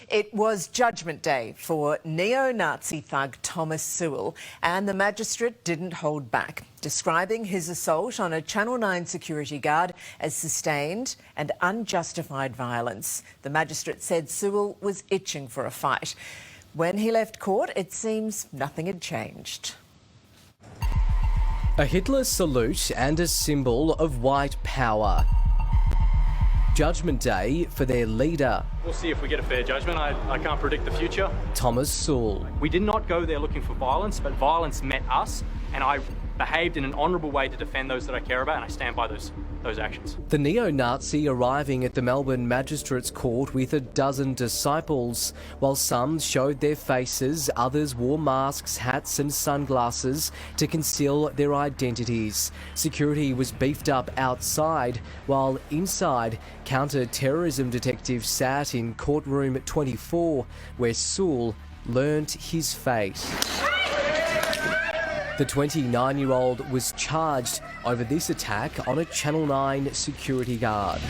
It was Judgment Day for neo-Nazi thug Thomas Sewell, and the magistrate didn't hold back, describing his assault on a Channel 9 security guard as sustained and unjustified violence. The magistrate said Sewell was itching for a fight. When he left court, it seems nothing had changed. A Hitler salute and a symbol of white power. Judgment Day for their leader. We'll see if we get a fair judgment. I can't predict the future. Thomas Sewell. We did not go there looking for violence, but violence met us, and I behaved in an honourable way to defend those that I care about, and I stand by those actions. The neo-Nazi arriving at the Melbourne Magistrates Court with a dozen disciples. While some showed their faces, others wore masks, hats and sunglasses to conceal their identities. Security was beefed up outside, while inside, counter-terrorism detectives sat in Courtroom 24, where Sewell learnt his fate. The 29-year-old was charged over this attack on a Channel 9 security guard.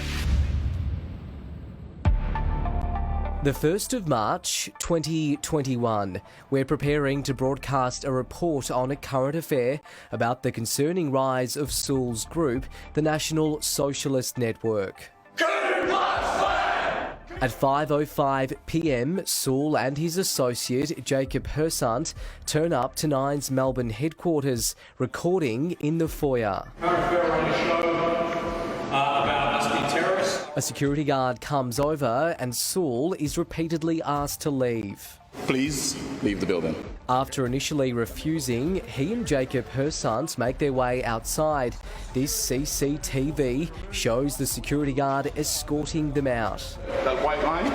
The 1st of March 2021, we're preparing to broadcast a report on a current affair about the concerning rise of Sewell's group, the National Socialist Network. At 5:05 p.m, Sewell and his associate Jacob Hersant turn up to Nine's Melbourne headquarters, recording in the foyer. About us being terrorists. A security guard comes over and Sewell is repeatedly asked to leave. Please leave the building. After initially refusing, he and Jacob Hersant make their way outside. This CCTV shows the security guard escorting them out. That white line,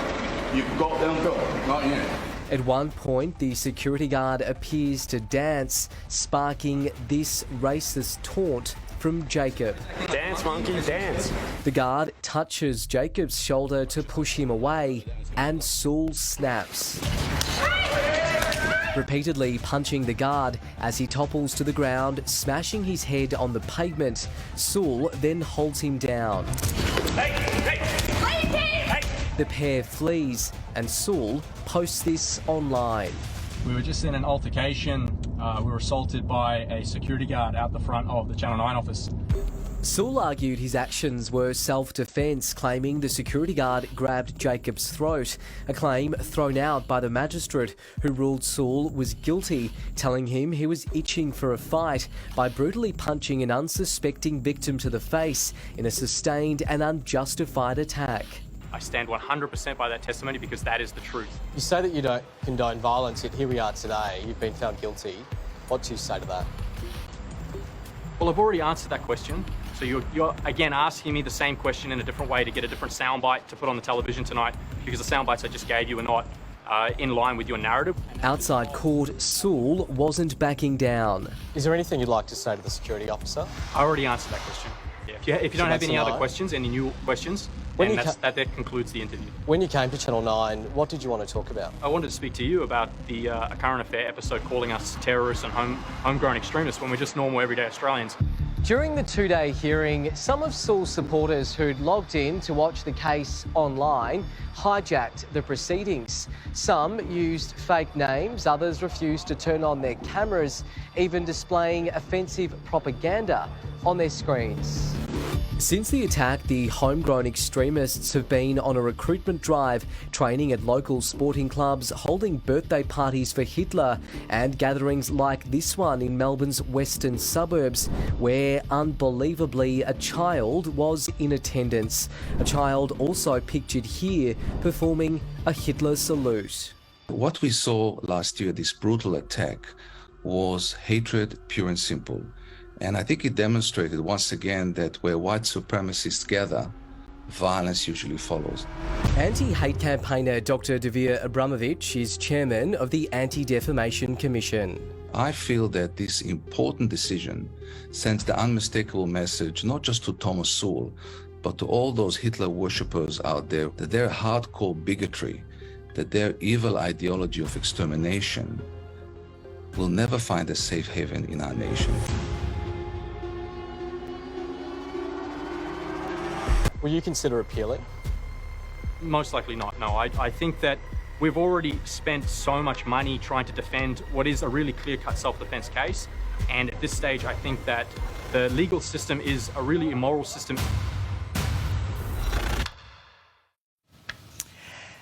you've got them go. Not yet. At one point, the security guard appears to dance, sparking this racist taunt from Jacob. Dance, monkey, dance. The guard touches Jacob's shoulder to push him away, and Sewell snaps, repeatedly punching the guard as he topples to the ground, smashing his head on the pavement. Sewell then holds him down. Hey! The pair flees, and Sewell posts this online. We were just in an altercation. We were assaulted by a security guard out the front of the Channel 9 office. Sewell argued his actions were self-defence, claiming the security guard grabbed Jacob's throat, a claim thrown out by the magistrate who ruled Sewell was guilty, telling him he was itching for a fight by brutally punching an unsuspecting victim to the face in a sustained and unjustified attack. I stand 100% by that testimony because that is the truth. You say that you don't condone violence, yet here we are today. You've been found guilty. What do you say to that? Well, I've already answered that question. So you're again asking me the same question in a different way to get a different soundbite to put on the television tonight, because the soundbites I just gave you are not in line with your narrative. Outside court, Sewell wasn't backing down. Is there anything you'd like to say to the security officer? I already answered that question. Yeah. If you don't have any other questions, any new questions, then that concludes the interview. When you came to Channel 9, what did you want to talk about? I wanted to speak to you about the a current affair episode calling us terrorists and homegrown extremists when we're just normal everyday Australians. During the two-day hearing, some of Sewell's supporters who'd logged in to watch the case online hijacked the proceedings. Some used fake names, others refused to turn on their cameras, even displaying offensive propaganda on their screens. Since the attack, the homegrown extremists have been on a recruitment drive, training at local sporting clubs, holding birthday parties for Hitler, and gatherings like this one in Melbourne's western suburbs, where unbelievably a child was in attendance. A child also pictured here performing a Hitler salute. What we saw last year, this brutal attack, was hatred pure and simple. And I think it demonstrated once again that where white supremacists gather, violence usually follows. Anti-hate campaigner Dr. Dvir Abramovich is chairman of the Anti-Defamation Commission. I feel that this important decision sends the unmistakable message not just to Thomas Sewell, but to all those Hitler worshippers out there, that their hardcore bigotry, that their evil ideology of extermination will never find a safe haven in our nation. Will you consider appealing? Most likely not, no. I think that We've already spent so much money trying to defend what is a really clear-cut self-defense case. And at this stage, I think that the legal system is a really immoral system.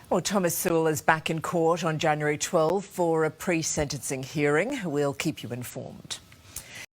Well, Thomas Sewell is back in court on January 12 for a pre-sentencing hearing. We'll keep you informed.